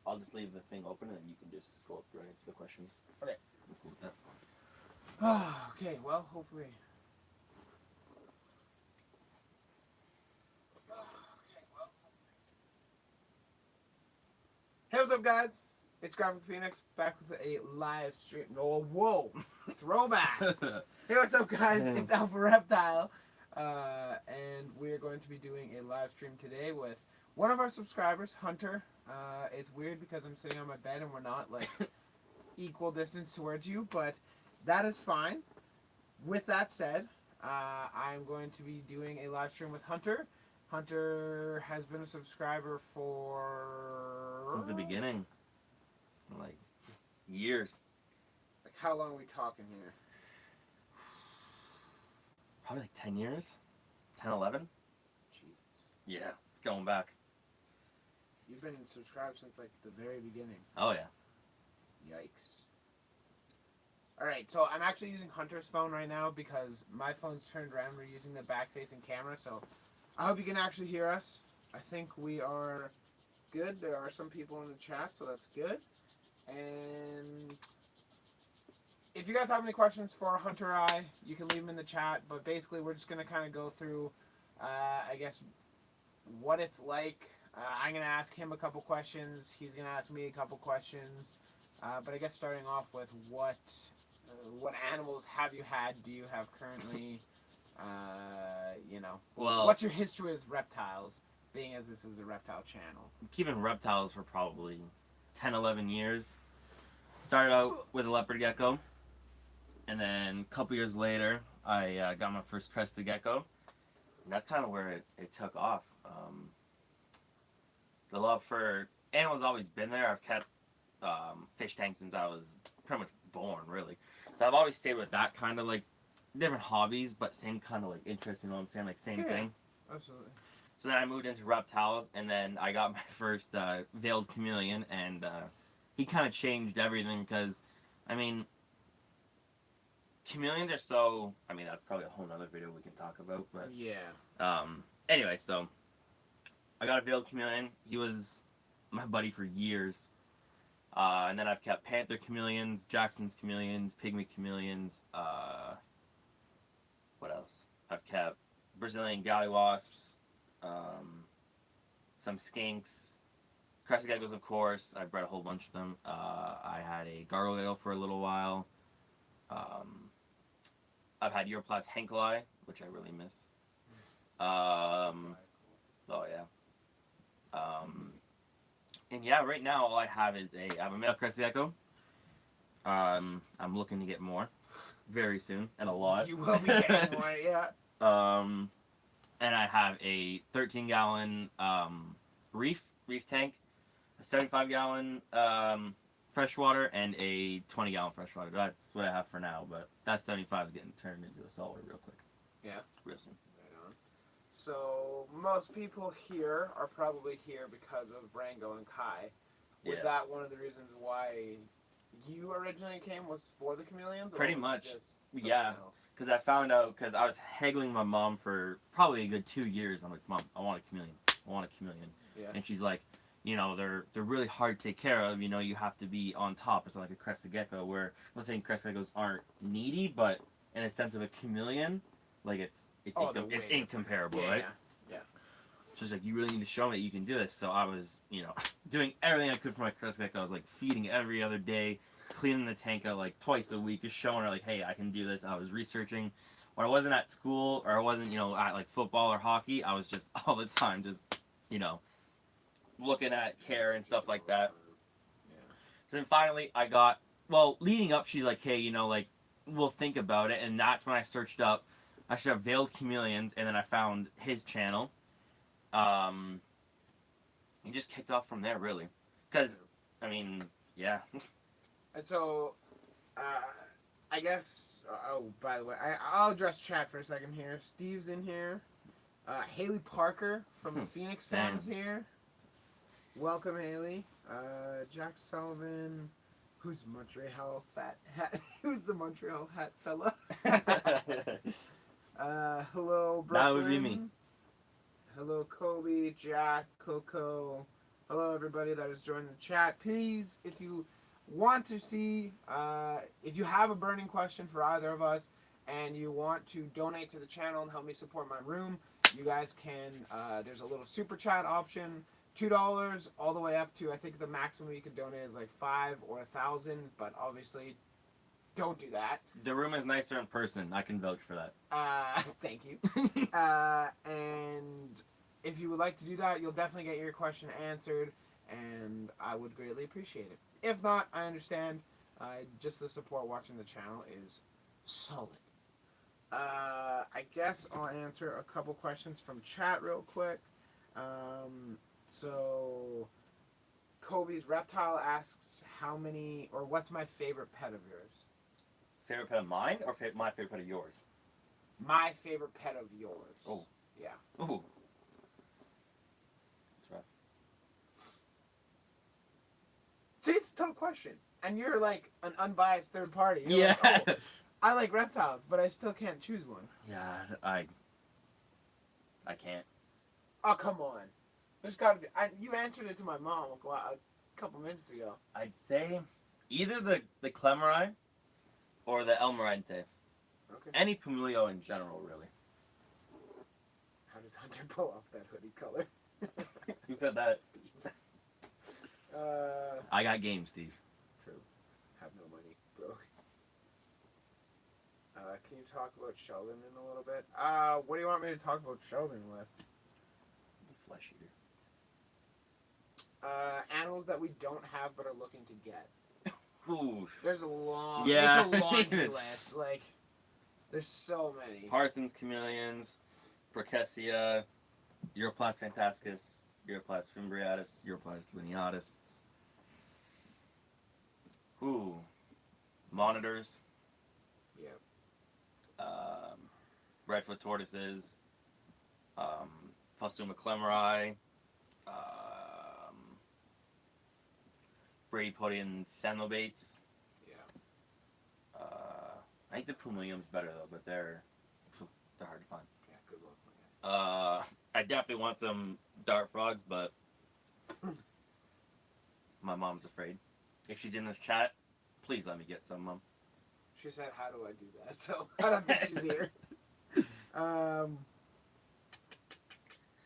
I'll just leave the thing open and you can just scroll through and answer the questions. Okay. I'm cool with that. Okay, well, hopefully. Hey, what's up, guys? It's Graphic Phoenix back with a live stream. Oh, whoa! Throwback! Hey, what's up, guys? It's Alpha Reptile. And we're going to be doing a live stream today with one of our subscribers, Hunter. It's weird because I'm sitting on my bed and we're not, like, equal distance towards you, but that is fine. With that said, I'm going to be doing a live stream with Hunter. Hunter has been a subscriber for... Since the beginning. Like, years. Like, how long are we talking here? Probably like 10 years? 10, 11? Jeez. Yeah, it's going back. You've been subscribed since, like, the very beginning. Oh, yeah. Yikes. Alright, so I'm actually using Hunter's phone right now because my phone's turned around. We're using the back-facing camera, so I hope you can actually hear us. I think we are good. There are some people in the chat, so that's good. And if you guys have any questions for Hunter or I, you can leave them in the chat. But basically, we're just going to kind of go through, I guess, what it's like. I'm going to ask him a couple questions. He's going to ask me a couple questions. But I guess starting off with what animals have you had? Do you have currently? Well, what's your history with reptiles? Being as this is a reptile channel. Keeping reptiles for probably 10, 11 years. Started out with a leopard gecko, and then a couple years later, I got my first crested gecko. And that's kind of where it took off. The love for animals always been there. I've kept fish tanks since I was pretty much born, really. So I've always stayed with that kind of like different hobbies, but same kind of like interest. You know what I'm saying? Like same thing. Absolutely. So then I moved into reptiles, and then I got my first veiled chameleon, and he kind of changed everything because, I mean, chameleons are so. I mean, that's probably a whole other video we can talk about, but yeah. Anyway, so I got a veiled chameleon. He was my buddy for years. And then I've kept panther chameleons, Jackson's chameleons, pygmy chameleons. What else? I've kept Brazilian gollywasps, some skinks, crested geckos, of course. I've bred a whole bunch of them. I had a gargoyle for a little while. I've had Europlas henkeli, which I really miss. Oh yeah. And yeah, right now all I have is I have a male crested gecko. I'm looking to get more very soon, and a lot. You will be getting more, yeah. And I have a 13-gallon reef tank, a 75-gallon freshwater, and a 20-gallon freshwater. That's what I have for now, but that 75 is getting turned into a saltwater real quick. Yeah. Real soon. So most people here are probably here because of Rango and Kai. Was that one of the reasons why you originally came, was for the chameleons? Pretty much, yeah. Because I found out, because I was haggling my mom for probably a good 2 years. I'm like, Mom, I want a chameleon. I want a chameleon. Yeah. And she's like, you know, they're really hard to take care of. You know, you have to be on top. It's like a crested gecko, where I'm not saying crested geckos aren't needy, but in a sense of a chameleon, like it's incomparable, right? Yeah. She's like, you really need to show me that you can do this. So I was, you know, doing everything I could for my crested gecko. I was like feeding every other day, cleaning the tank out like twice a week, just showing her like, hey, I can do this. I was researching. When I wasn't at school or I wasn't, you know, at like football or hockey, I was just all the time just, you know, looking at care and stuff like that. Yeah. So then finally I got, well, leading up, she's like, hey, you know, like, we'll think about it. And that's when I searched up, I should have veiled chameleons, and then I found his channel. He just kicked off from there, really. Because, I mean, yeah. And so, I guess, oh, by the way, I'll address chat for a second here. Steve's in here. Haley Parker from the Phoenix fans here. Welcome, Haley. Jack Sullivan. Who's Montreal hat? Who's the Montreal hat fella? Hello, Brooklyn. That would be me. Hello, Kobe, Jack, Coco, Hello, everybody that is joining the chat. Please, if you want to see, if you have a burning question for either of us and you want to donate to the channel and help me support my room, you guys can, there's a little super chat option, $2 all the way up to, I think the maximum you can donate is like 5 or 1,000, but obviously don't do that. The room is nicer in person. I can vouch for that. Thank you. And if you would like to do that, you'll definitely get your question answered, and I would greatly appreciate it. If not, I understand. Just the support watching the channel is solid. I guess I'll answer a couple questions from chat real quick. So, Kobe's Reptile asks, how many, or what's my favorite pet of yours? Favorite pet of mine or my favorite pet of yours? My favorite pet of yours. Oh. Yeah. Ooh. That's rough. See, it's a tough question. And you're like an unbiased third party. You're Yeah. like, oh, I like reptiles, but I still can't choose one. Yeah, I can't. Oh, come on. There's gotta be. You answered it to my mom a couple minutes ago. I'd say either the Clemeri or the Elmerente. Okay. Any Pumilio in general, really. How does Hunter pull off that hoodie color? Who said that? Steve. I got game, Steve. True. Have no money, broke. Can you talk about Sheldon in a little bit? What do you want me to talk about Sheldon with? Flesh eater. Animals that we don't have but are looking to get. Ooh. There's a long. Yeah. It's a laundry list. Like, there's so many. Parsons chameleons, Processia, Europlas fantasticus, Europlas fimbriatus, Europlas lineatus. Ooh. Monitors. Yep. Redfoot tortoises. Phosuma clemeri. Bradypodian thenobates. Yeah. I think the Pumilium's better though, but they're hard to find. Yeah, good luck. I definitely want some dart frogs, but my mom's afraid. If she's in this chat, please let me get some, Mom. She said, "How do I do that?" So I don't think she's here.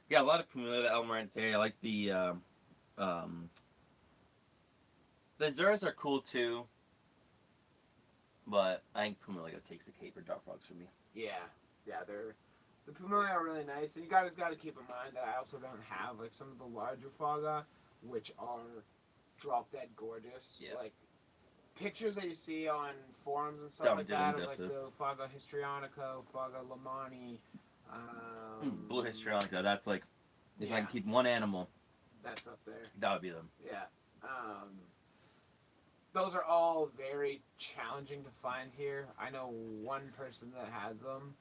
Yeah, a lot of Pumila, the Elmerante. I like the Zurus are cool too, but I think Pumila takes the cake for dart frogs for me. Yeah, the Pumila are really nice, and you guys got to keep in mind that I also don't have like some of the larger Faga, which are drop dead gorgeous. Yeah. Like pictures that you see on forums and stuff Don't like do them that of like justice. the Faga histrionica, Faga lamani. Blue histrionica. That's like if I Yeah. can keep one animal, That's up there. that would be them. Yeah. Those are all very challenging to find here. I know one person that has them,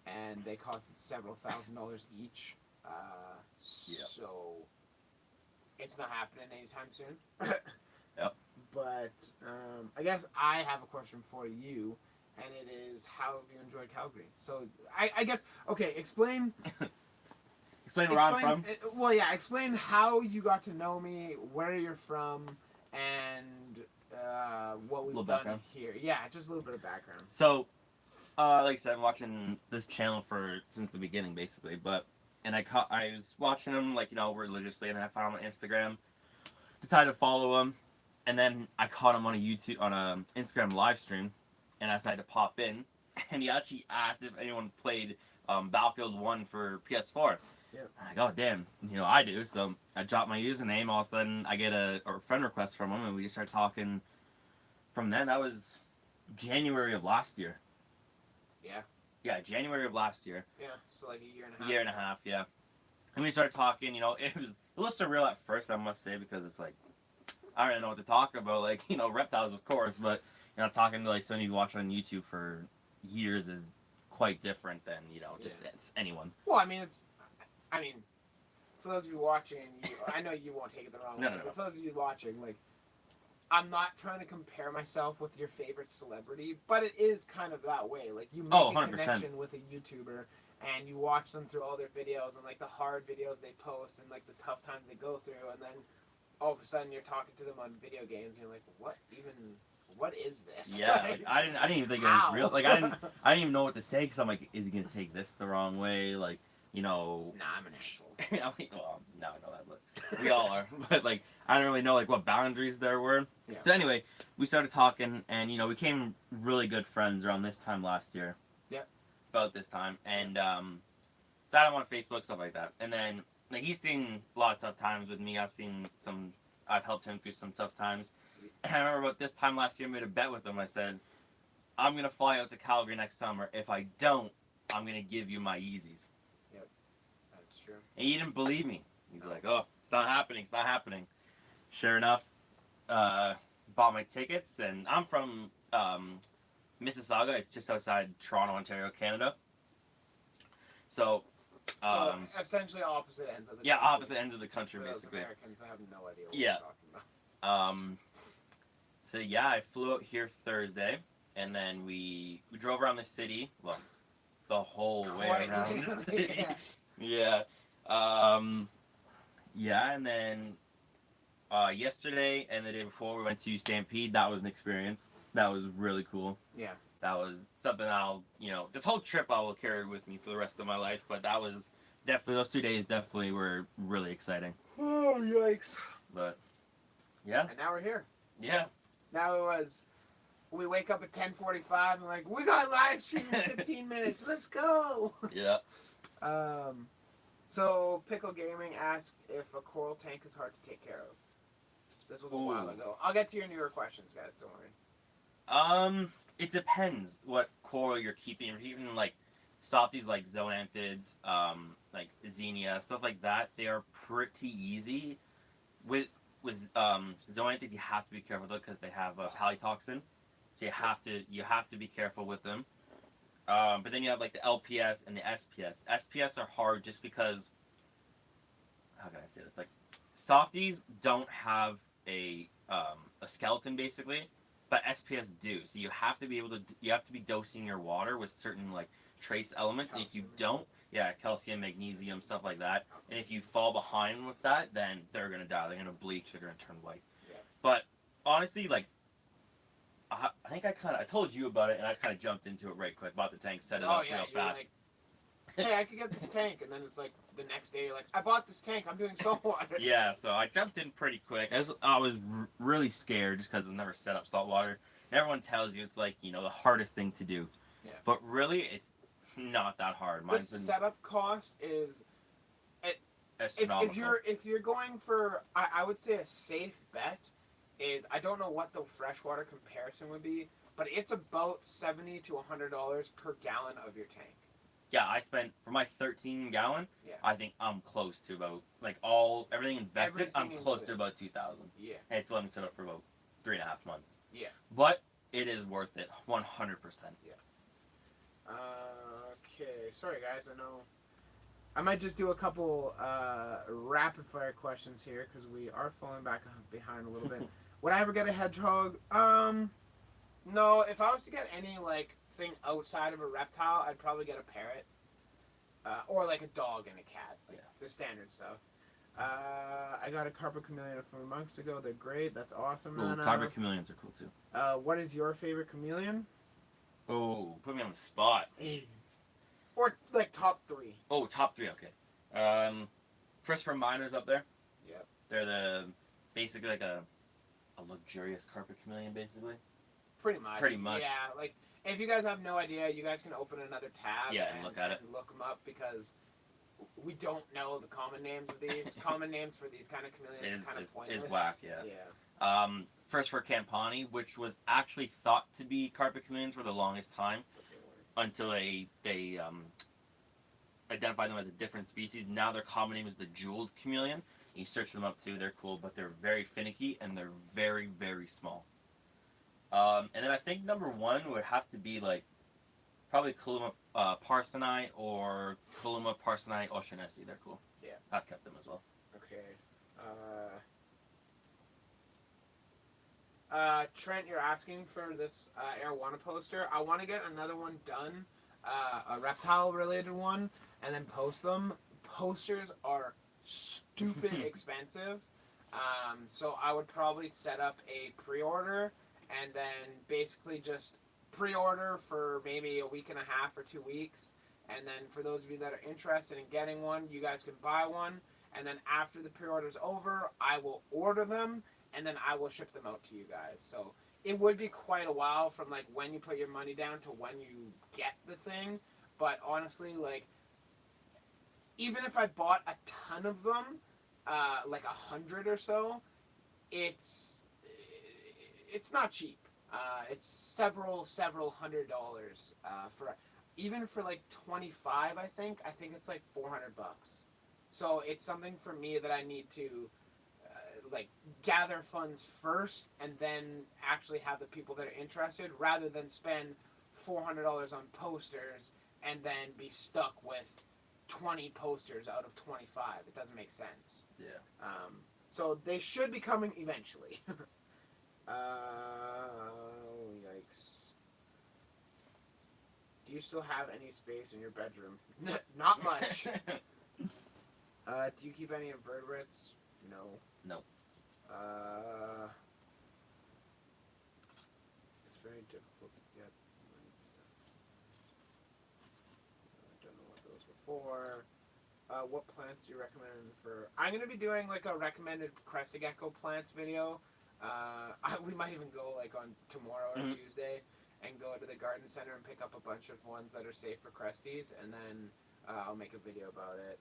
and they costed several $1,000s each. So it's not happening anytime soon. Yep. But I guess I have a question for you, and it is, how have you enjoyed Calgary? So I guess, okay, explain Explain where I'm from. Well, yeah, explain how you got to know me, where you're from, and what we've done background. here. Yeah, just a little bit of background. So, like I said, I'm watching this channel since the beginning, basically. I was watching them, like, religiously, and then I found him on Instagram. Decided to follow him, and then I caught him on a Instagram live stream, and I decided to pop in, and he actually asked if anyone played Battlefield 1 for PS4. Yep. I'm like, oh damn, I do. So I dropped my username. All of a sudden, I get a friend request from him, and we just start talking. From then, that was January of last year. Yeah. Yeah, January of last year. Yeah, so like a year and a half. Year and a half, yeah. And we started talking. It was a little surreal at first, I must say, because it's like I don't really know what to talk about. Like, reptiles, of course, but talking to like somebody you watch on YouTube for years is quite different than just anyone. Well, I mean, for those of you watching, I know you won't take it the wrong way, but for those of you watching, like, I'm not trying to compare myself with your favorite celebrity, but it is kind of that way. Like, you make a 100%. connection with a YouTuber, and you watch them through all their videos and like the hard videos they post and like the tough times they go through, and then all of a sudden you're talking to them on video games and you're like, what is this? Yeah, like, I didn't even think it was real. Like I didn't even know what to say because I'm like, is he gonna take this the wrong way? Like, you know. Nah, I'm an asshole. I'm like, well, now I know that, but we all are. But like, I don't really know like what boundaries there were. Yeah. So anyway, we started talking, and you know, we became really good friends around this time last year. Yeah. About this time, and so I don't on Facebook, stuff like that, and then like he's seen a lot of tough times with me. I've helped him through some tough times. And I remember about this time last year, I made a bet with him. I said, I'm going to fly out to Calgary next summer. If I don't, I'm going to give you my Yeezys. Yep, that's true. And he didn't believe me. He's like, oh, it's not happening. It's not happening. Sure enough, bought my tickets. And I'm from Mississauga. It's just outside Toronto, Ontario, Canada. So essentially opposite ends of the yeah, country. opposite ends of the country, For those basically. Americans, I have no idea what Yeah. you're talking about. So yeah, I flew out here Thursday, and then we drove around the city. Well, the whole way Quite around the literally, city. yeah. Yeah. Yeah, and then yesterday and the day before we went to Stampede. That was an experience. That was really cool. Yeah. That was something this whole trip I will carry with me for the rest of my life. But that was definitely, those 2 days definitely were really exciting. Oh, yikes. But yeah. And now we're here. Yeah. Now we wake up at 10:45 and like, we got live stream in 15 minutes. Let's go. Yeah. So Pickle Gaming asked if a coral tank is hard to take care of. This was a while ago. I'll get to your newer questions, guys. Don't worry. It depends what coral you're keeping. If you're keeping like softies like zoanthids, like xenia, stuff like that, they are pretty easy. With zoanthids, you have to be careful though because they have a palytoxin, so you have to be careful with them. But then you have like the LPS and the SPS. SPS are hard just because, how can I say this? Like, softies don't have a skeleton basically, but SPS do. So you have to be dosing your water with certain like trace elements. And if you don't, calcium, magnesium, stuff like that. And if you fall behind with that, then they're gonna die. They're gonna bleach. They're gonna turn white. Yeah. But honestly, like, I think I told you about it, and I just kind of jumped into it right quick. Bought the tank, set it up real fast. Like, hey, I could get this tank, and then it's like the next day you're like, I bought this tank. I'm doing saltwater. Yeah, so I jumped in pretty quick. I was really scared just because I've never set up saltwater. Everyone tells you it's like the hardest thing to do. Yeah. But really, it's not that hard. The setup cost is astronomical. if you're going for, I would say a safe bet is, I don't know what the freshwater comparison would be, but it's about $70 to $100 per gallon of your tank. Yeah, I spent for my 13 gallon. Yeah. I think I'm close to about everything invested. I'm close to about 2,000. Yeah. And it's let me set up for about 3.5 months. Yeah. But it is worth it, 100%. Yeah. Okay. Sorry, guys. I know. I might just do a couple rapid fire questions here because we are falling back behind a little bit. Would I ever get a hedgehog? No. If I was to get any thing outside of a reptile, I'd probably get a parrot, or like a dog and a cat, the standard stuff. I got a carpet chameleon a few months ago. They're great. That's awesome. Ooh, carpet chameleons are cool too. What is your favorite chameleon? Oh, put me on the spot. Or top 3. Oh, top 3. Okay. Christopher Miner's up there. Yep. They're basically like a luxurious carpet chameleon, basically. Pretty much. Yeah, if you guys have no idea, you guys can open another tab. Yeah, and look at it. Look them up because we don't know the common names of these. Common names for these kind of chameleons are kind of pointless. Is whack, yeah. Yeah. First for Campani, which was actually thought to be carpet chameleons for the longest time, until they identified them as a different species. Now their common name is the jeweled chameleon. You search them up too; they're cool, but they're very finicky and they're very, very small. And then I think number 1 would have to be probably Kaluma parsoni or Kaluma parsoni oceanesi. They're cool. Yeah. I've kept them as well. Okay. Trent, you're asking for this Arowana poster. I want to get another one done. a reptile related one and then post them. Posters are stupid expensive. So I would probably set up a pre-order and then basically just pre-order for maybe a week and a half or 2 weeks. And then for those of you that are interested in getting one, you guys can buy one. And then after the pre-order's over, I will order them and then I will ship them out to you guys. So it would be quite a while from like when you put your money down to when you get the thing. But honestly, like, even if I bought a ton of them, like 100 or so, it's not cheap. It's several $100 for, even for like 25. I think it's like $400. So it's something for me that I need to like gather funds first and then actually have the people that are interested, rather than spend $400 on posters and then be stuck with 20 posters out of 25. It doesn't make sense. Yeah. So they should be coming eventually. Yikes. Do you still have any space in your bedroom? Not much. Do you keep any invertebrates? No. No. It's very difficult to get. I don't know what those were for. What plants do you recommend for? I'm gonna be doing like a recommended crested gecko plants video. We might even go like on tomorrow or Tuesday and go to the garden center and pick up a bunch of ones that are safe for cresties, and then I'll make a video about it.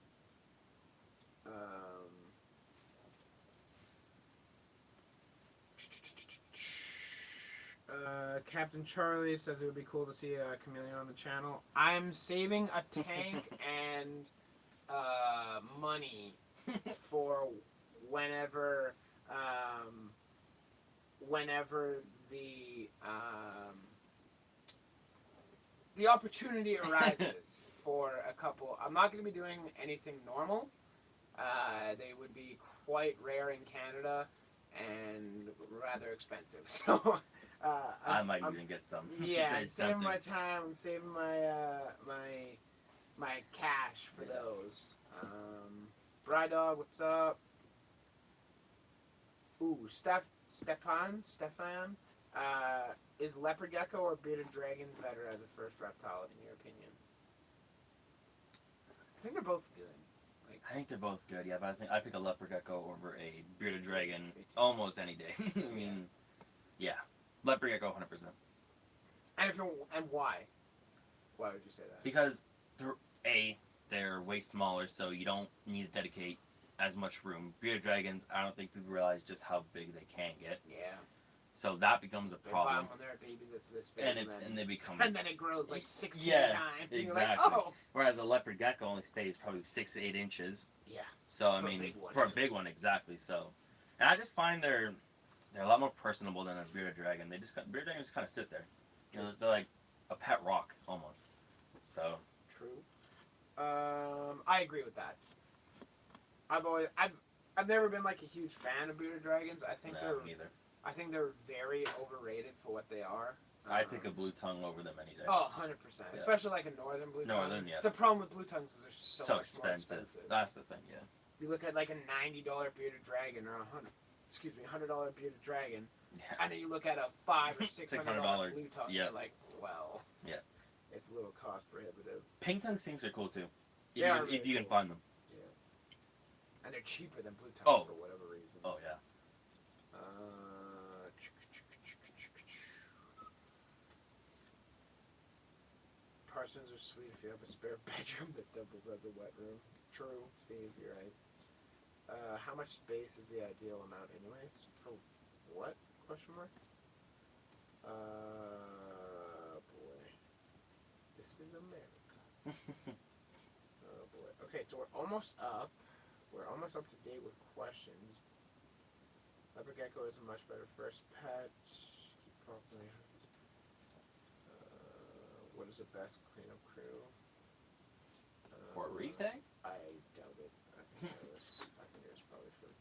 Captain Charlie says it would be cool to see a chameleon on the channel. I'm saving a tank and money for whenever the opportunity arises for a couple. I'm not going to be doing anything normal. They would be quite rare in Canada and rather expensive. So I might even get some. Yeah, I'm saving my time. I'm saving my cash for those. Bry Dog, what's up? Ooh, Stefan. Is leopard gecko or bearded dragon better as a first reptile in your opinion? I think they're both good. I think they're both good, yeah, but I think I pick a leopard gecko over a bearded dragon almost any day. I mean, yeah, leopard gecko 100%. And why? Why would you say that? Because they're way smaller, so you don't need to dedicate as much room. Bearded dragons, I don't think people realize just how big they can get. Yeah. So that becomes a problem. They buy them when they're a baby that's this big, and they become. And then it grows like 16 times. Exactly. You're like, oh. Whereas a leopard gecko only stays probably 6 to 8 inches. Yeah. So I mean, for a big one, exactly. So, and I just find they're a lot more personable than a bearded dragon. Bearded dragons just kind of sit there. You know, they're like a pet rock almost. So. True. I agree with that. I've never been like a huge fan of bearded dragons. I think they're very overrated for what they are. I pick a blue tongue over them any day. Oh, 100%. Yeah. Especially like a northern blue tongue. Northern, yeah. The problem with blue tongues is they're so much expensive. More expensive. That's the thing, yeah. You look at like a $90 bearded dragon or $100 bearded dragon, and then you look at a $500 or $600 blue tongue. Yeah. You're like, well, yeah, it's a little cost prohibitive. Pink tongue sinks are cool too. If you can find them. Yeah. And they're cheaper than blue tongues for whatever reason. Oh yeah. Parsons are sweet if you have a spare bedroom that doubles as a wet room. True, Steve, you're right. How much space is the ideal amount anyways? For what? Question mark? Boy. This is America. Oh boy. Okay, so we're almost up. We're almost up to date with questions. Leopard gecko is a much better first pet. Keep properly. What is the best cleanup crew? For a reef tank? I doubt it. I think it was probably for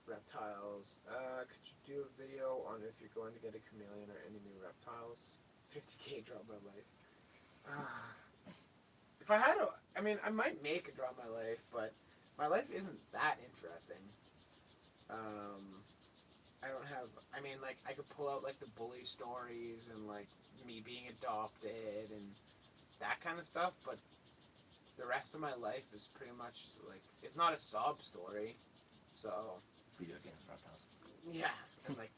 reptiles. Could you do a video on if you're going to get a chameleon or any new reptiles? 50K draw my life. If I had I mean, I might make a draw my life, but my life isn't that interesting. I don't have. I mean, like I could pull out like the bully stories and like me being adopted and that kind of stuff, but the rest of my life is pretty much like it's not a sob story. So Video games, reptiles. yeah, and like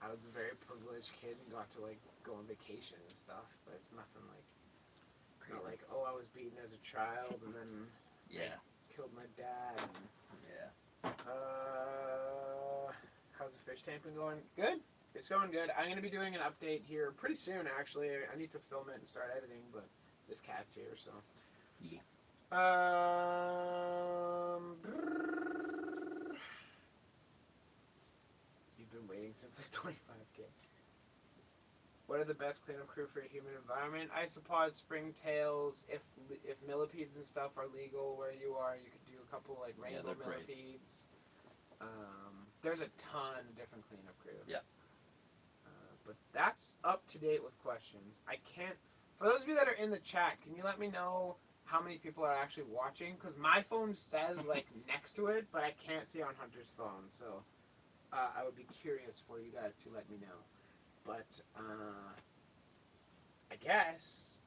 I was a very privileged kid and got to like go on vacation and stuff, but it's nothing like Crazy. not like I was beaten as a child and then Yeah. killed my dad. And, Yeah. how's the fish tank been going? Good. It's going good. I'm gonna be doing an update here pretty soon. Actually, I need to film it and start editing, but this cat's here, so. Yeah. You've been waiting since like 25K. What are the best cleanup crew for a humid environment? Isopods, springtails. If millipedes and stuff are legal where you are, you could do a couple like rainbow millipedes. There's a ton of different cleanup crew. Yeah. But that's up to date with questions. I can't. For those of you that are in the chat, can you let me know how many people are actually watching? Because my phone says like next to it, but I can't see on Hunter's phone. So I would be curious for you guys to let me know. But I guess.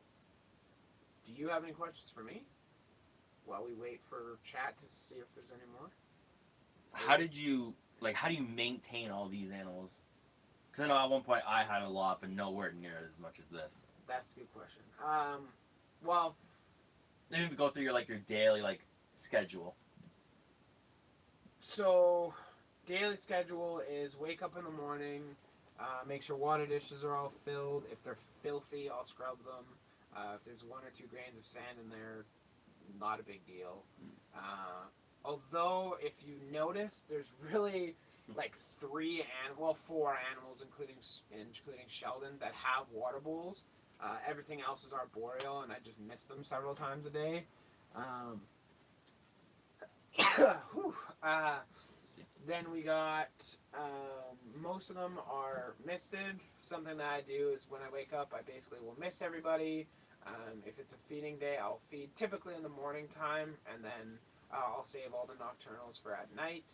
Do you have any questions for me? While we wait for chat to see if there's any more. How do you maintain all these animals? Because I know at one point I had a lot, but nowhere near as much as this. That's a good question. Well, Maybe go through your daily schedule. So, daily schedule is wake up in the morning, make sure water dishes are all filled. If they're filthy, I'll scrub them. If there's 1 or 2 grains of sand in there, not a big deal. Although, if you notice, there's really like 4 animals, including Sheldon, that have water bowls. Everything else is arboreal, and I just miss them several times a day. Then we got most of them are misted. Something that I do is when I wake up, I basically will mist everybody. If it's a feeding day, I'll feed typically in the morning time, and then I'll save all the nocturnals for at night.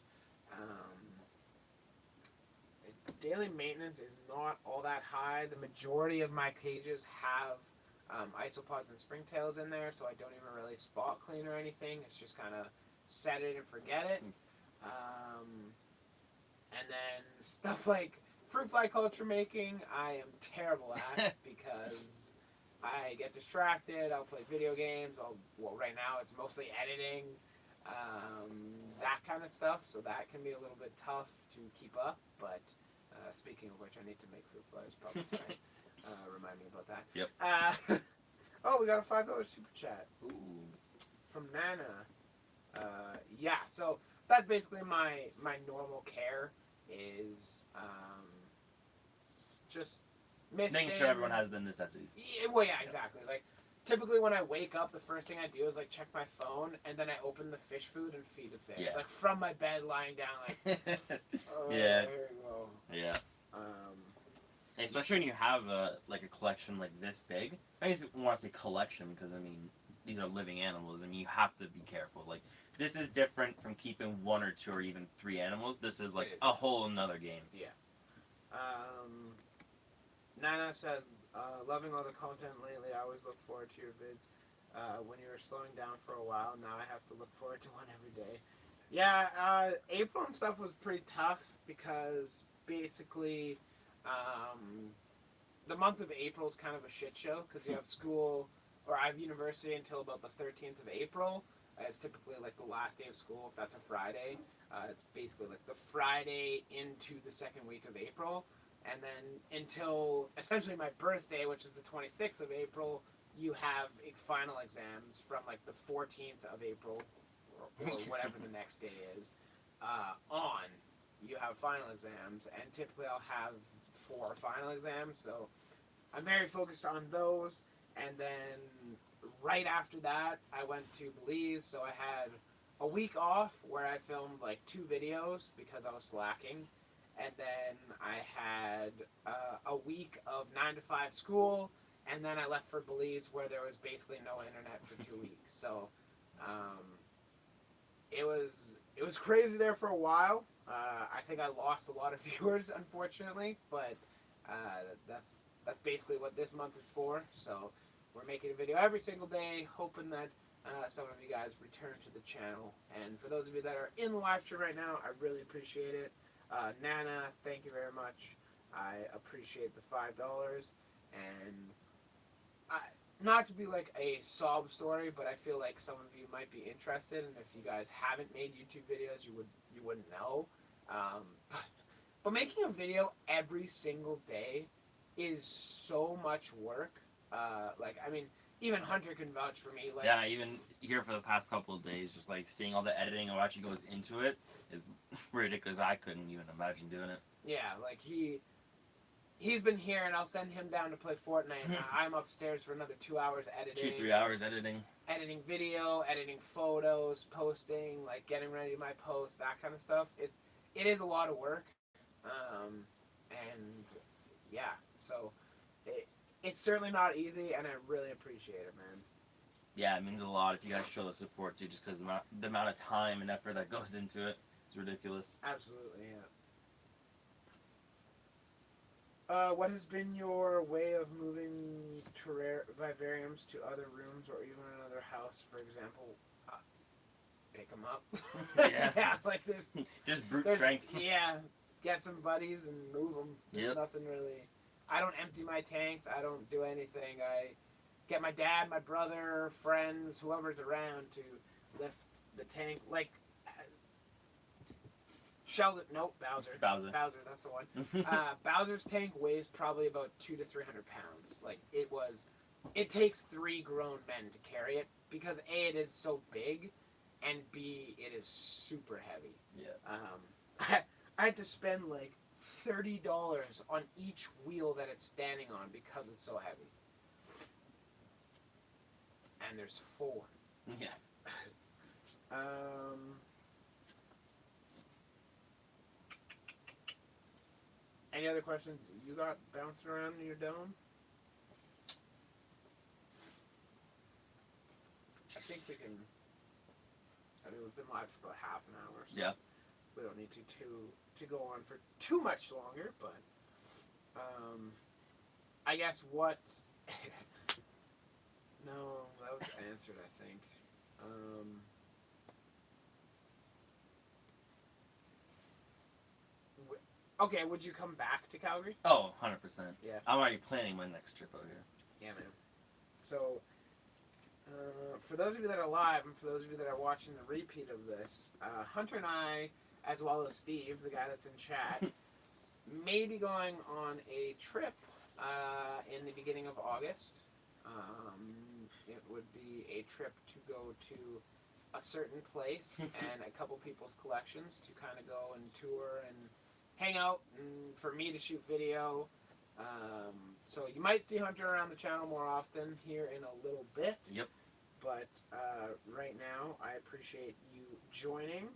Daily maintenance is not all that high. The majority of my cages have isopods and springtails in there, so I don't even really spot clean or anything. It's just kind of set it and forget it. And then stuff like fruit fly culture making, I am terrible at because I get distracted. I'll play video games. Right now it's mostly editing, that kind of stuff. So that can be a little bit tough to keep up. But speaking of which, I need to make fruit flies probably tonight. Remind me about that. Yep. Oh, we got a $5 super chat. Ooh. From Nana. Yeah, so that's basically my normal care is just making sure everyone has the necessities. Yeah, well, yeah, exactly. Like typically when I wake up, the first thing I do is like check my phone, and then I open the fish food and feed the fish. Yeah. Like from my bed, lying down, like oh, yeah. Here we go. Yeah. Especially when you have a collection like this big. I guess I want to say collection because I mean these are living animals, and you have to be careful. Like this is different from keeping 1 or 2 or even 3 animals. This is like a whole another game. Yeah. Nana said, loving all the content lately. I always look forward to your vids. When you were slowing down for a while, now I have to look forward to one every day. Yeah, April and stuff was pretty tough because basically the month of April is kind of a shit show because you have school, or I have university until about the 13th of April. It's typically like the last day of school if that's a Friday. It's basically like the Friday into the second week of April. And then until essentially my birthday, which is the 26th of April, you have final exams from like the 14th of April or whatever the next day is on. You have final exams, and typically I'll have 4 final exams. So I'm very focused on those. And then right after that, I went to Belize, so I had a week off where I filmed like 2 videos because I was slacking. and then I had a week of 9 to 5 school, and then I left for Belize where there was basically no internet for 2 weeks. So it was crazy there for a while. I think I lost a lot of viewers, unfortunately, but that's basically what this month is for. So we're making a video every single day, hoping that some of you guys return to the channel. And for those of you that are in the live stream right now, I really appreciate it. Nana, thank you very much. I appreciate the $5. And not to be like a sob story, but I feel like some of you might be interested, and if you guys haven't made YouTube videos, you wouldn't know. But making a video every single day is so much work. Like, I mean, even Hunter can vouch for me. Like, yeah, even here for the past couple of days, just like seeing all the editing and what actually goes into it is ridiculous. I couldn't even imagine doing it. Yeah, like he's been here, and I'll send him down to play Fortnite. I'm upstairs for another 2 hours editing. 2-3 hours editing. Editing video, editing photos, posting, like getting ready to my post, that kind of stuff. It is a lot of work, and yeah, so it's certainly not easy, and I really appreciate it, man. Yeah, it means a lot if you guys show the support too, just because the amount of time and effort that goes into it is ridiculous. Absolutely, yeah. What has been your way of moving vivariums to other rooms or even another house, for example? Pick them up. Yeah. Yeah, like there's just brute there's, strength. yeah, get some buddies and move them. There's Yep. nothing really. I don't empty my tanks. I don't do anything. I get my dad, my brother, friends, whoever's around to lift the tank. Like Sheldon, nope, Bowser. Bowser. Bowser, that's the one. Bowser's tank weighs probably about 200 to 300 pounds. Like it takes 3 grown men to carry it because A, it is so big, and B, it is super heavy. Yeah. I had to spend like $30 on each wheel that it's standing on because it's so heavy. And there's 4. Yeah. Any other questions you got bouncing around in your dome? I think we can. I mean, we've been live for about half an hour, so Yeah. we don't need to go on for too much longer. But I guess what? No, that was answered. I think. Okay, would you come back to Calgary? Oh, 100%. Yeah. I'm already planning my next trip over here. Yeah, man. So, for those of you that are live and for those of you that are watching the repeat of this, Hunter and I, as well as Steve, the guy that's in chat, may be going on a trip in the beginning of August. It would be a trip to go to a certain place and a couple people's collections to kind of go and tour and hang out, and for me to shoot video. So you might see Hunter around the channel more often here in a little bit. Yep. But right now, I appreciate you joining.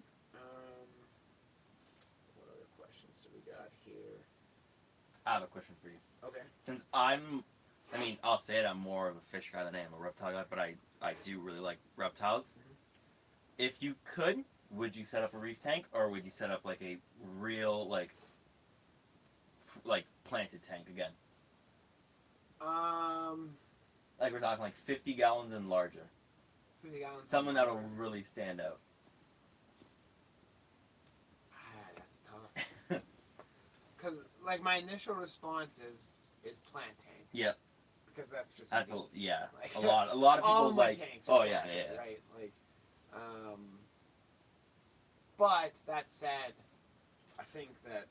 What other questions do we got here? I have a question for you. Okay. Since I'll say it, I'm more of a fish guy than I am a reptile guy, but I do really like reptiles. Mm-hmm. If you could, would you set up a reef tank, or would you set up like a real like planted tank again? Like we're talking like 50 gallons and larger. 50 gallons. Something that'll really stand out. That's tough. Because like my initial response is plant tank. Yep. Because that's just That's me. Like, a lot of people all of my like. tanks are Oh yeah, planted, yeah. right? Like, but that said, I think that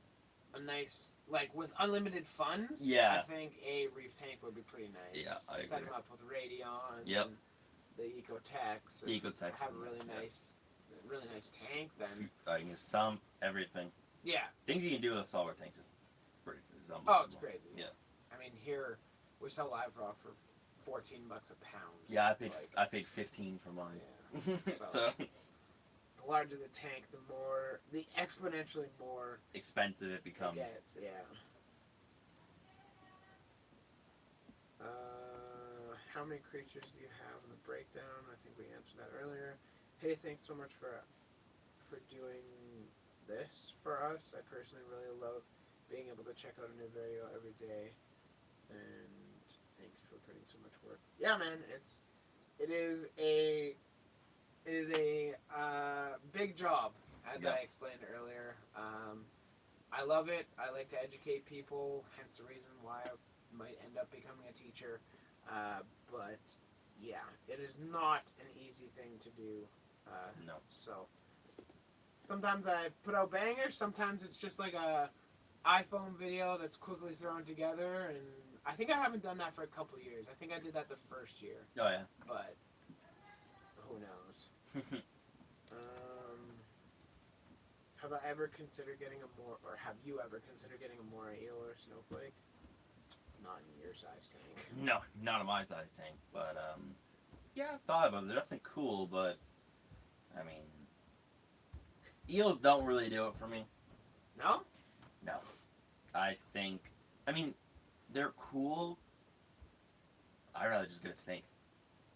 a nice, like with unlimited funds, Yeah. I think a reef tank would be pretty nice. Yeah, I Set agree. them up with Radion. Yep. And the Ecotex. And Ecotex have a would really make sense. nice tank. Then You can sump everything. yeah. Things you can do with saltwater tanks is pretty. Oh, it's crazy. Yeah. I mean, here we sell live rock for $14 a pound. Yeah, It's like, I paid 15 for mine. Yeah. So larger the tank, the exponentially more Expensive it it becomes. gets. Yeah. How many creatures do you have in the breakdown? I think we answered that earlier. Hey, thanks so much for doing this for us. I personally really love being able to check out a new video every day, and thanks for putting so much work. Yeah, man, it is a big job, as I explained earlier. I love it. I like to educate people, hence the reason why I might end up becoming a teacher. But yeah, it is not an easy thing to do. No. So sometimes I put out bangers. Sometimes it's just like a iPhone video that's quickly thrown together, and I think I haven't done that for a couple of years. I think I did that the first year. Oh yeah. But who knows? Have I ever considered getting have you ever considered getting a moray eel or a snowflake? Not in your size tank. No, not in my size tank. But yeah, I've thought about it. They're definitely cool, but I mean, eels don't really do it for me. No? No. I mean, they're cool. I'd rather just get a snake.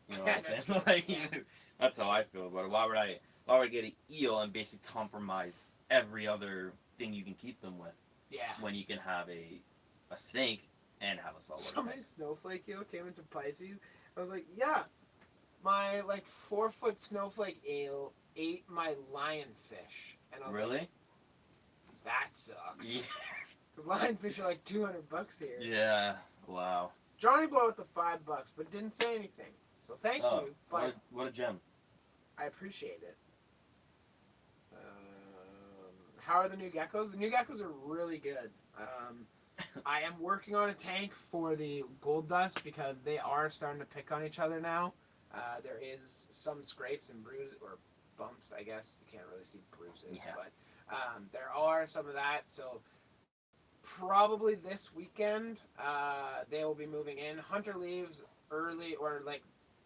You know what I'm saying? True. Like, that's how I feel about it. Why would I get an eel and basically compromise every other thing you can keep them with Yeah. when you can have a snake and have a saltwater Somebody's tank? snowflake eel came into Pisces. I was like, yeah, my 4-foot snowflake eel ate my lionfish. And I was Really? like, that sucks. Yeah. Because lionfish are like $200 here. Yeah. Wow. Johnny Boy with the $5, but didn't say anything. So thank you, but what a gem. I appreciate it. How are the new geckos? The new geckos are really good. I am working on a tank for the gold dust because they are starting to pick on each other now. There is some scrapes and bruises, or bumps, I guess. You can't really see bruises, but there are some of that. So probably this weekend they will be moving in. Hunter leaves early or like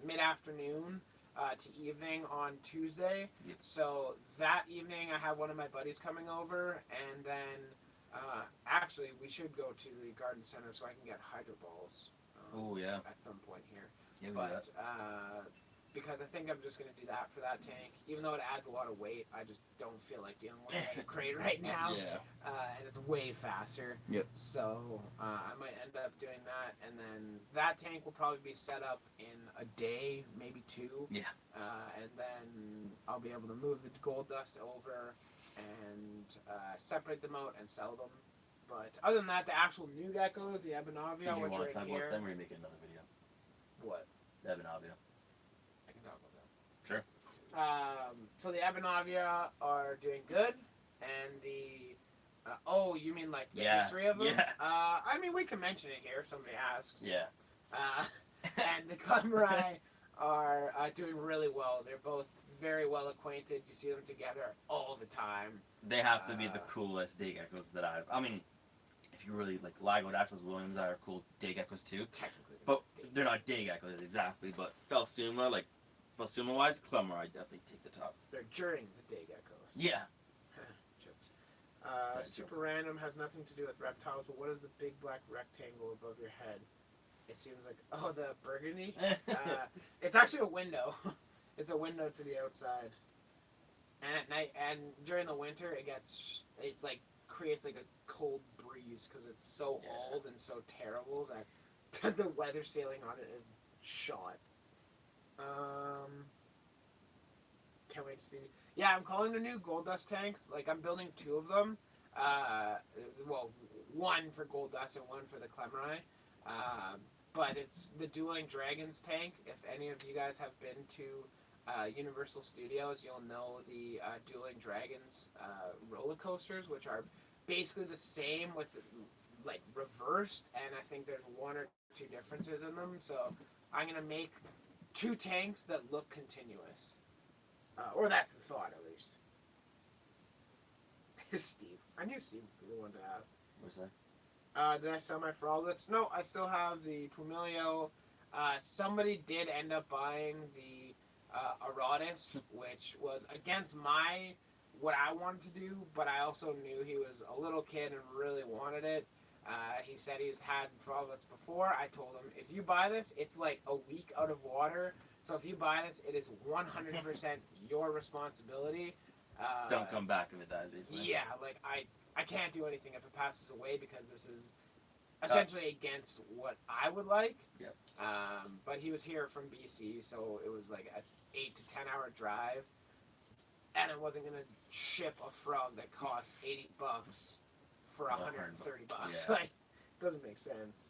mid-afternoon to evening on Tuesday. Yep. So that evening I have one of my buddies coming over, and then actually we should go to the garden center so I can get hydro balls. Oh yeah. At some point here. Yeah, But because I think I'm just going to do that for that tank. Even though it adds a lot of weight, I just don't feel like dealing with a crate right now. Yeah. And it's way faster. Yep. So I might end up doing that. And then that tank will probably be set up in a day, maybe 2. Yeah. And then I'll be able to move the gold dust over and separate them out and sell them. But other than that, the actual new geckos, the Abinavia, which are in here. Then we make another video. What? The Abinavia. I can talk about that. Sure. So the Abinavia are doing good, and the you mean like the history of them? Yeah. I mean, we can mention it here if somebody asks. Yeah. And the Clemrai are doing really well. They're both very well acquainted. You see them together all the time. They have to be the coolest day geckos that I mean, if you really like Lagodactyls Williams are cool day geckos too. Technically. But they're not day geckos exactly, but Phelsuma, wise, Clemrai definitely take the top. They're during the day geckos. Yeah. Jokes. Super random, has nothing to do with reptiles, but what is the big black rectangle above your head? It seems like, the burgundy? It's actually a window. It's a window to the outside. And at night, and during the winter, creates like a cold breeze because it's so old and so terrible that the weather sealing on it is shot. Can't wait to see. Yeah, I'm calling the new gold dust tanks. Like, I'm building 2 of them. One for gold dust and one for the Clemrai. But it's the Dueling Dragons tank. If any of you guys have been to Universal Studios, you'll know the Dueling Dragons roller coasters, which are basically the same with like reversed, and I think there's 1 or 2 differences in them. So I'm gonna make 2 tanks that look continuous, or that's the thought at least. Steve, I knew Steve would be the one to ask. What's that? Did I sell my froglets? No, I still have the Pumilio. Somebody did end up buying the Aratus, which was against what I wanted to do, but I also knew he was a little kid and really wanted it. He said he's had froglets before. I told him, if you buy this, it's like a week out of water. So if you buy this, it is 100% your responsibility. Don't come back if it dies, basically. Yeah, like I can't do anything if it passes away because this is essentially against what I would like. Yep. But he was here from BC, so it was like an 8 to 10 hour drive, and I wasn't gonna ship a frog that costs $80 for $130. Yeah. Like, doesn't make sense.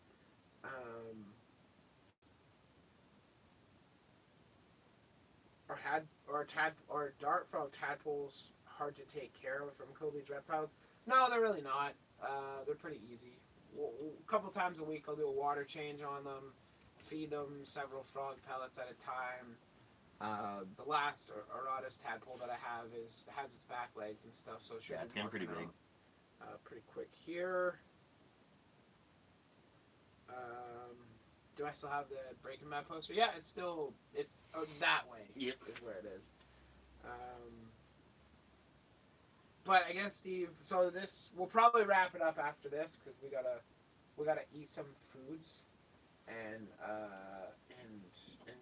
Or dart frog tadpoles hard to take care of from Kobe's Reptiles? No, they're really not. They're pretty easy. A couple times a week I'll do a water change on them, feed them several frog pellets at a time. The last Aratus tadpole that I have has its back legs and stuff, so it should Yeah, be it's getting pretty big. pretty quick here. Do I still have the Breaking Bad poster? Yeah, it's that way. Yep. Is where it is. But I guess, Steve. So we'll probably wrap it up after this because we gotta eat some foods and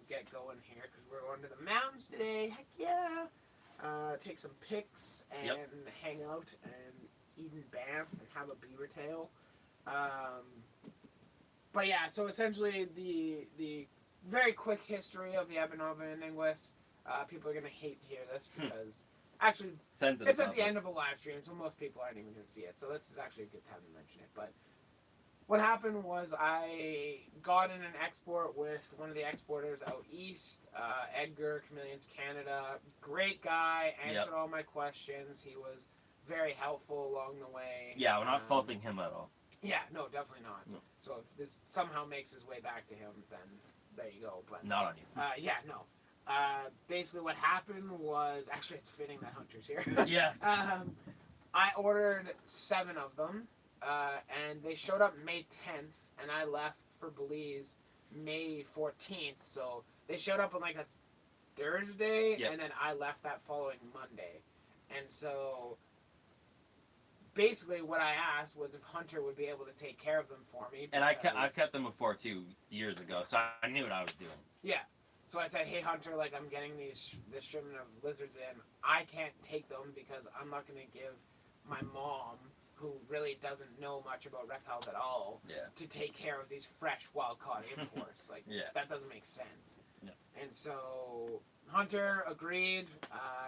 get going here because we're going to the mountains today. Heck yeah! Take some pics and hang out and eat in Banff and have a beaver tail. But yeah, so essentially the very quick history of the Abenova Inguis. People are gonna hate to hear this because actually it's at the end of a live stream, so most people aren't even gonna see it. So this is actually a good time to mention it. But what happened was I got in an export with one of the exporters out east, Edgar, Chameleons Canada. Great guy, answered all my questions. He was very helpful along the way. Yeah, we're not faulting him at all. Yeah, no, definitely not. No. So if this somehow makes his way back to him, then there you go. But not on you. yeah, no. Basically what happened was, actually it's fitting that Hunter's here. Yeah. I ordered 7 of them, and they showed up May 10th, and I left for Belize May 14th. So they showed up on like a Thursday, and then I left that following Monday. And so basically what I asked was if Hunter would be able to take care of them for me. And I kept them before 2 years ago, so I knew what I was doing. Yeah. So I said, hey Hunter, like I'm getting this shipment of lizards in. I can't take them because I'm not going to give my mom, who really doesn't know much about reptiles at all, to take care of these fresh wild caught imports. Like that doesn't make sense. Yeah. And so Hunter agreed.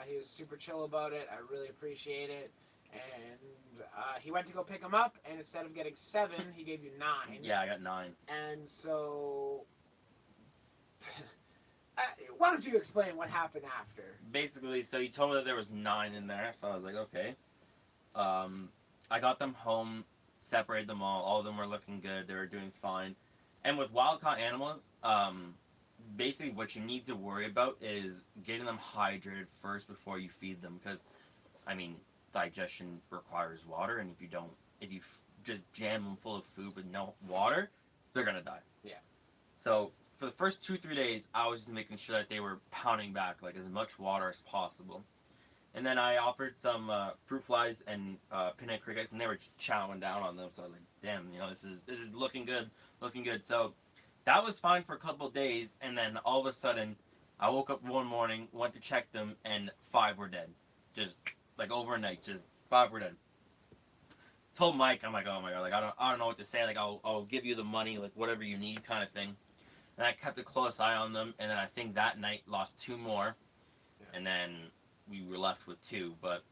He was super chill about it. I really appreciate it. And he went to go pick them up, and instead of getting 7, he gave you 9. Yeah, I got 9. And so, why don't you explain what happened after? Basically, so he told me that there was 9 in there, so I was like, okay. I got them home, separated them all. All of them were looking good. They were doing fine. And with wild-caught animals, basically what you need to worry about is getting them hydrated first before you feed them, because, I mean, digestion requires water, and if you just jam them full of food with no water, they're gonna die. Yeah. So for the first 2-3 days, I was just making sure that they were pounding back like as much water as possible, and then I offered some fruit flies and pinhead crickets, and they were just chowing down on them. So I was like, damn, this is looking good. So that was fine for a couple of days, and then all of a sudden, I woke up one morning, went to check them, and 5 were dead. Just like overnight, just 5 were dead. Told Mike, I'm like, oh my god, like I don't know what to say. Like I'll give you the money, like whatever you need, kind of thing. And I kept a close eye on them, and then I think that night lost 2 more, and then we were left with 2. But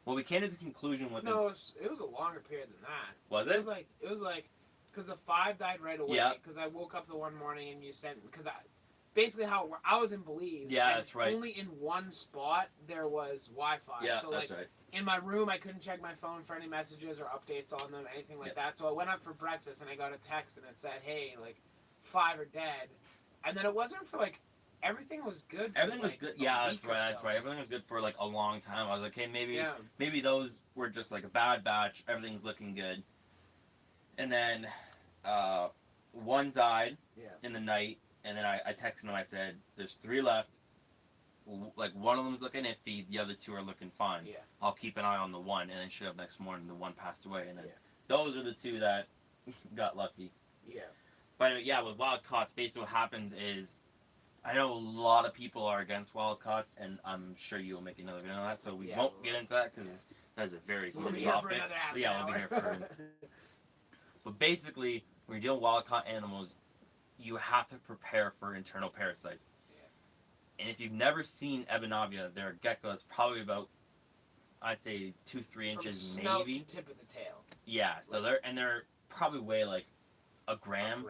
we came to the conclusion with it was a longer period than that. Was it? It was like because the 5 died right away. Yeah. Because I woke up the one morning and you sent because basically how I was in Belize. Yeah, and that's right. Only in one spot there was Wi-Fi. Yeah, so that's like, right. In my room, I couldn't check my phone for any messages or updates on them, anything like that. So I went up for breakfast and I got a text and it said, "Hey, like 5 are dead," and then it wasn't for like everything was good. Everything was good. Yeah, that's right. That's right. Everything was good for like a long time. I was like, hey, maybe those were just like a bad batch. Everything's looking good, and then one died in the night. And then I texted him, I said, there's 3 left. like one of them's looking iffy, the other two are looking fine. Yeah. I'll keep an eye on the one, and then show up next morning, the one passed away, and then Yeah. those are the two that got lucky. Yeah. But yeah, with wild caughts, basically what happens is, I know a lot of people are against wild caughts, and I'm sure you'll make another video on that, so we won't get into that because that is a very We'll huge be here for topic. another half But yeah, an we'll be hour. here for. But basically, when you're dealing with wild caught animals, you have to prepare for internal parasites. And if you've never seen Ebonavia, they're a gecko that's probably about, I'd say 2-3 inches From snout maybe. to tip of the tail. Yeah, so they're probably weigh like a gram.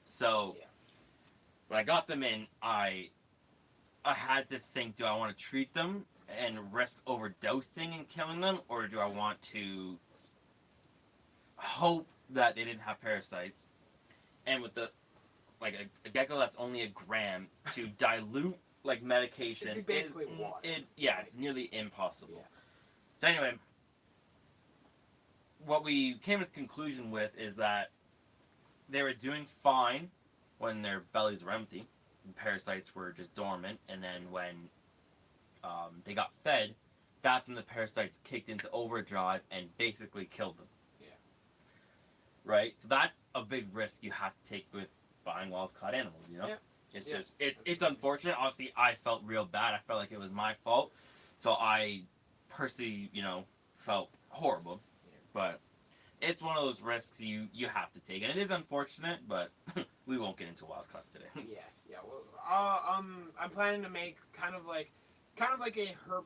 So Yeah. when I got them in, I had to think: do I want to treat them and risk overdosing and killing them, or do I want to hope that they didn't have parasites? And with the a gecko that's only a gram, to dilute like medication It'd be basically water. It's nearly impossible. Yeah. So anyway, what we came to the conclusion with is that they were doing fine when their bellies were empty, the parasites were just dormant, and then when they got fed, that's when the parasites kicked into overdrive and basically killed them. Yeah. Right? So that's a big risk you have to take with buying wild-caught animals, you know? Yeah. It's just, it's unfortunate. Obviously, I felt real bad. I felt like it was my fault. So I personally, felt horrible. Yeah. But it's one of those risks you have to take. And it is unfortunate, but we won't get into wild caughts today. Yeah. Well, I'm planning to make kind of like a herp,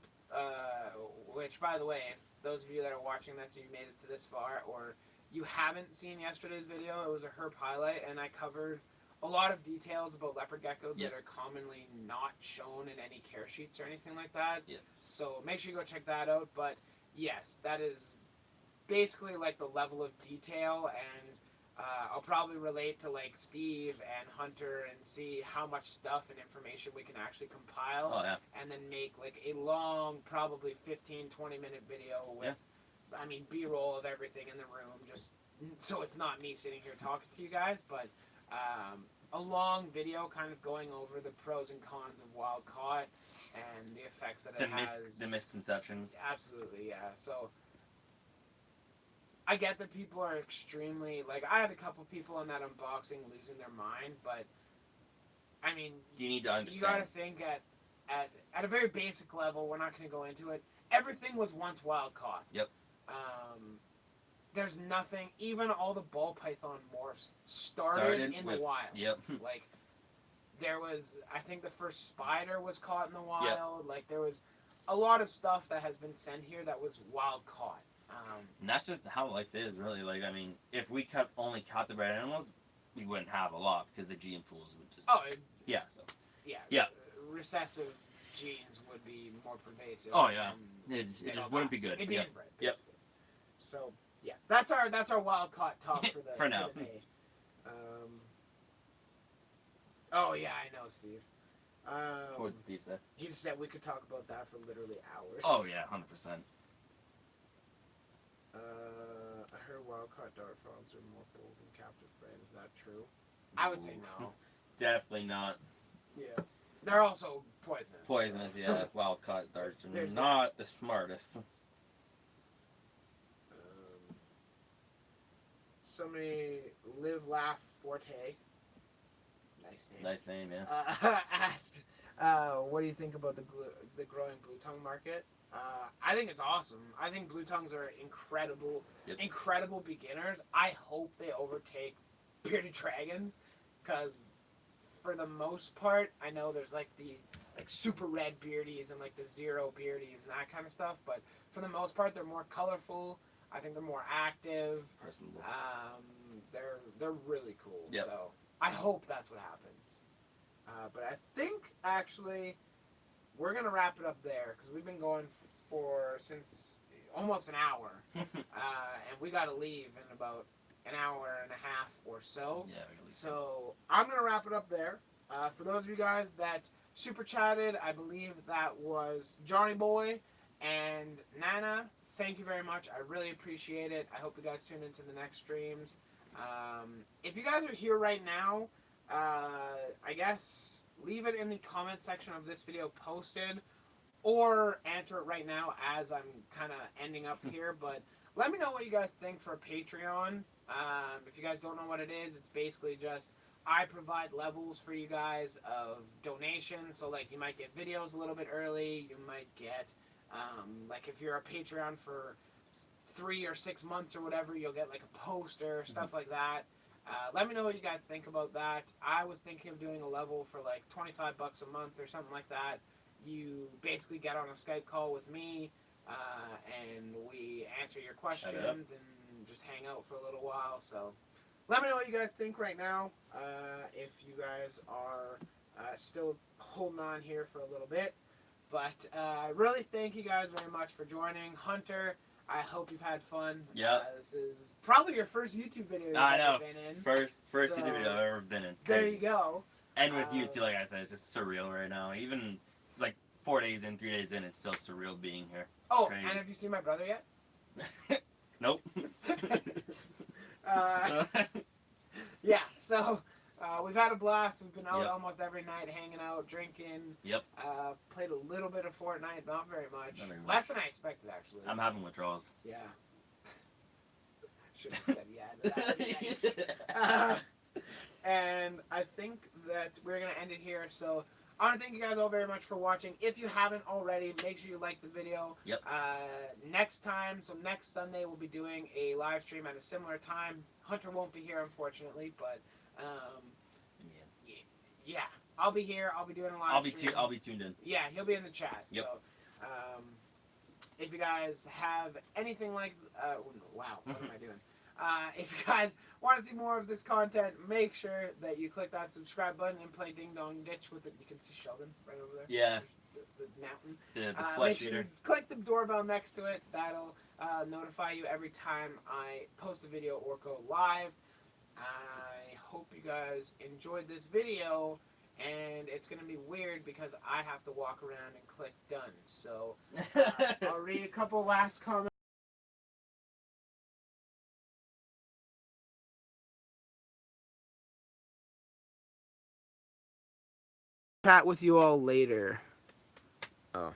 which, by the way, if those of you that are watching this, you made it to this far, or you haven't seen yesterday's video, it was a herp highlight, and I covered a lot of details about leopard geckos that are commonly not shown in any care sheets or anything like that. Yep. So make sure you go check that out. But yes, that is basically like the level of detail, and I'll probably relate to like Steve and Hunter and see how much stuff and information we can actually compile, and then make like a long, probably 15-20 minute video with, I mean, B-roll of everything in the room, just so it's not me sitting here talking to you guys, but a long video kind of going over the pros and cons of wild caught and the effects that it has. The misconceptions. Absolutely, yeah. So I get that people are extremely, like, I had a couple people in that unboxing losing their mind, but I mean, you need to understand. You got to think at a very basic level. We're not going to go into it. Everything was once wild caught. Yep. There's nothing. Even all the ball python morphs started in the wild. Yep. Like there was, I think the first spider was caught in the wild. Yep. Like there was a lot of stuff that has been sent here that was wild caught. And that's just how life is, really. Like, I mean, if we kept only captive-bred animals, we wouldn't have a lot because the gene pools would just. Yeah. Recessive genes would be more pervasive. Oh yeah. It just wouldn't be good. It'd be inbred. Yep. So yeah, that's our wild caught talk for the for now. For the day. Oh yeah, I know, Steve. What did Steve say? He just said we could talk about that for literally hours. Oh yeah, 100%. I heard wild caught dart frogs are more bold than captive bred. Is that true? I would say no. Definitely not. Yeah. They're also poisonous. Poisonous, yeah. Wild caught darts are not the smartest. Somebody live laugh forte. Nice name. Nice name, yeah. Asked, what do you think about the growing blue tongue market? I think it's awesome. I think blue tongues are incredible beginners. I hope they overtake bearded dragons, because for the most part, I know there's like the super red beardies and like the zero beardies and that kind of stuff, but for the most part, they're more colorful. I think they're more active. Personable. They're really cool. Yep. So I hope that's what happens. But I think actually we're gonna wrap it up there because we've been going since almost an hour, and we gotta leave in about an hour and a half or so. Yeah. So I'm gonna wrap it up there. For those of you guys that super chatted, I believe that was Johnny Boy and Nana. Thank you very much. I really appreciate it. I hope you guys tune into the next streams. If you guys are here right now, I guess leave it in the comment section of this video posted, or answer it right now as I'm kind of ending up here. But let me know what you guys think for Patreon. If you guys don't know what it is, it's basically just I provide levels for you guys of donations. So like you might get videos a little bit early. You might get like if you're a Patreon for 3 or 6 months or whatever, you'll get like a poster, stuff like that. Let me know what you guys think about that. I was thinking of doing a level for like $25 a month or something like that. You basically get on a Skype call with me, and we answer your questions and just hang out for a little while. So let me know what you guys think right now. If you guys are still holding on here for a little bit. But really thank you guys very much for joining. Hunter, I hope you've had fun. Yeah. This is probably your first YouTube video you've ever been in. First So, YouTube video I've ever been in. There you go. And with you too, like I said, it's just surreal right now. Even like 4 days in, 3 days in, it's still surreal being here. Oh, Crazy. and have you seen my brother yet? Nope. Yeah, so we've had a blast. We've been out almost every night, hanging out, drinking. Yep. Played a little bit of Fortnite, not very much. Not very much. Less than I expected, actually. I'm having withdrawals. Yeah. Should have said yeah to that. And I think that we're going to end it here. So I want to thank you guys all very much for watching. If you haven't already, make sure you like the video. Yep. Next time, so next Sunday, we'll be doing a live stream at a similar time. Hunter won't be here, unfortunately, but yeah, I'll be here. I'll be doing a live stream. I'll be tuned in. Yeah, he'll be in the chat. Yep. So if you guys have anything like, wow, what am I doing? If you guys want to see more of this content, make sure that you click that subscribe button and play Ding Dong Ditch with it. You can see Sheldon right over there. Yeah. The mountain. The flesh make sure eater. you click the doorbell next to it. That'll notify you every time I post a video or go live. I hope you guys enjoyed this video. And it's going to be weird because I have to walk around and click done. So I'll read a couple last comments. Chat with you all later. Oh.